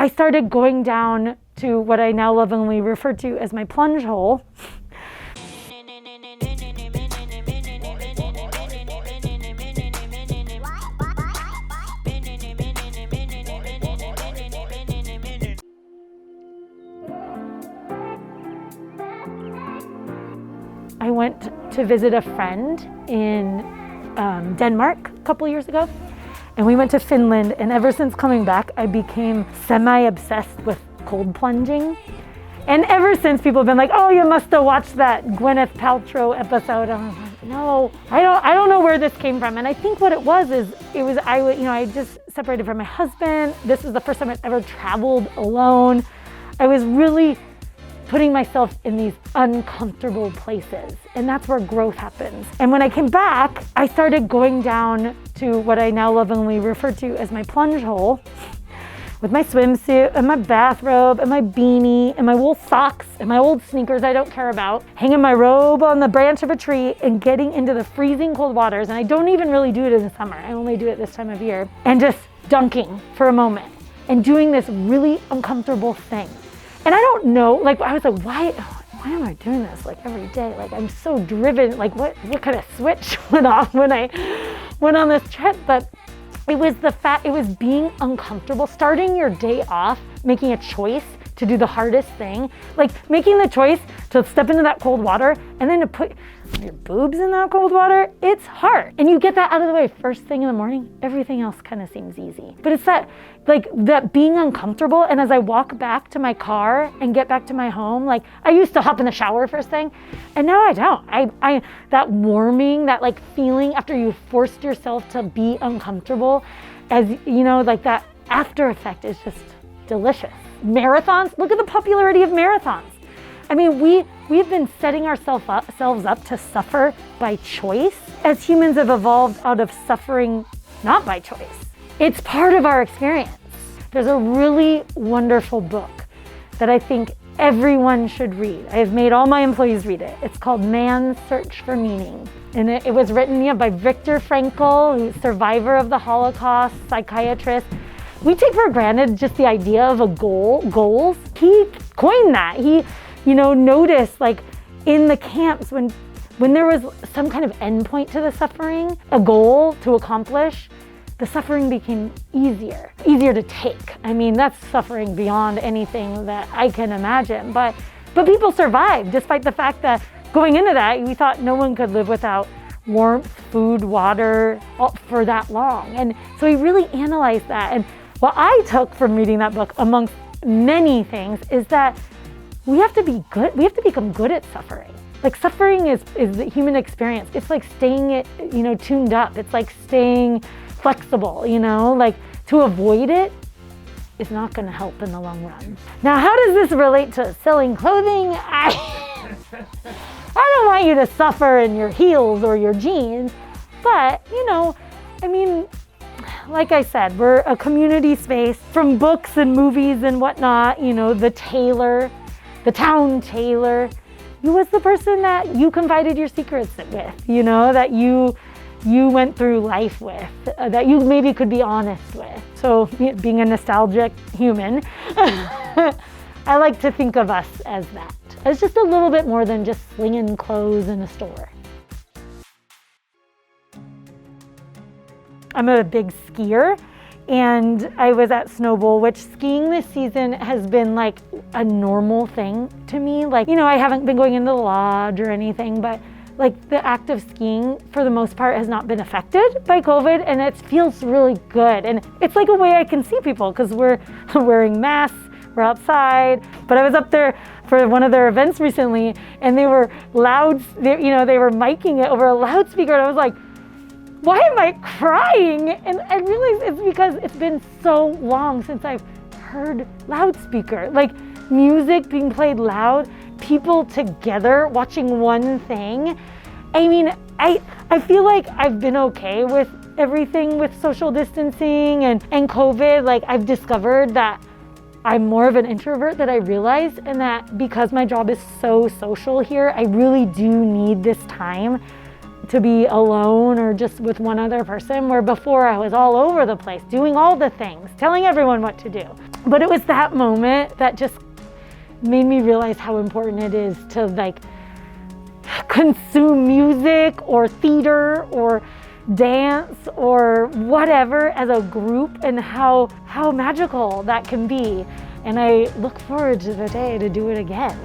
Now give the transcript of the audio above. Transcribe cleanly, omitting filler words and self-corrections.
I started going down to what I now lovingly refer to as my plunge hole. I went to visit a friend in Denmark a couple years ago, and we went to Finland, and ever since coming back, I became semi-obsessed with cold plunging. And ever since, people have been like, oh, you must have watched that Gwyneth Paltrow episode. I'm like, no, I don't know where this came from. And I think what it was is, I just separated from my husband. This was the first time I'd ever traveled alone. I was really putting myself in these uncomfortable places, and that's where growth happens. And when I came back, I started going down to what I now lovingly refer to as my plunge hole, with my swimsuit and my bathrobe and my beanie and my wool socks and my old sneakers I don't care about, hanging my robe on the branch of a tree and getting into the freezing cold waters. And I don't even really do it in the summer, I only do it this time of year, and just dunking for a moment and doing this really uncomfortable thing. And I don't know, I was like, why am I doing this every day? I'm so driven, what kind of switch went off when I went on this trip? But it was being uncomfortable, starting your day off, making a choice to do the hardest thing, making the choice to step into that cold water and then to put your boobs in that cold water. It's hard. And you get that out of the way first thing in the morning, everything else kind of seems easy. But it's that being uncomfortable. And as I walk back to my car and get back to my home, I used to hop in the shower first thing, and now I don't. I that warming, that feeling after you forced yourself to be uncomfortable, as that after effect is just delicious. Marathons, look at the popularity of marathons. I mean, we've been setting ourselves up to suffer by choice, as humans have evolved out of suffering not by choice. It's part of our experience. There's a really wonderful book that I think everyone should read. I have made all my employees read it. It's called Man's Search for Meaning. And it was written by Viktor Frankl, who's survivor of the Holocaust, psychiatrist. We take for granted just the idea of goals. He coined that. He, noticed in the camps when there was some kind of endpoint to the suffering, a goal to accomplish, the suffering became easier to take. I mean, that's suffering beyond anything that I can imagine. But people survived, despite the fact that going into that, we thought no one could live without warmth, food, water for that long. And so he really analyzed that. And what I took from reading that book, amongst many things, is that we have to be good. We have to become good at suffering. Suffering is the human experience. It's staying tuned up. It's staying flexible, to avoid it is not going to help in the long run. Now, how does this relate to selling clothing? I don't want you to suffer in your heels or your jeans, but, like I said, we're a community space. From books and movies and whatnot, the town tailor, he was the person that you confided your secrets with, that you went through life with, that you maybe could be honest with. So being a nostalgic human, I like to think of us as that. As just a little bit more than just slinging clothes in a store. I'm a big skier, and I was at Snowbowl, which skiing this season has been a normal thing to me. I haven't been going into the lodge or anything, but the act of skiing for the most part has not been affected by COVID, and it feels really good. And it's a way I can see people because we're wearing masks, we're outside. But I was up there for one of their events recently, and they were they were miking it over a loudspeaker, and I was like, why am I crying? And I realized it's because it's been so long since I've heard loudspeaker, music being played loud, people together watching one thing. I mean, I feel like I've been okay with everything with social distancing and COVID. I've discovered that I'm more of an introvert than I realized, and that because my job is so social here, I really do need this time to be alone or just with one other person, where before I was all over the place, doing all the things, telling everyone what to do. But it was that moment that just made me realize how important it is to like consume music or theater or dance or whatever as a group, and how magical that can be. And I look forward to the day to do it again.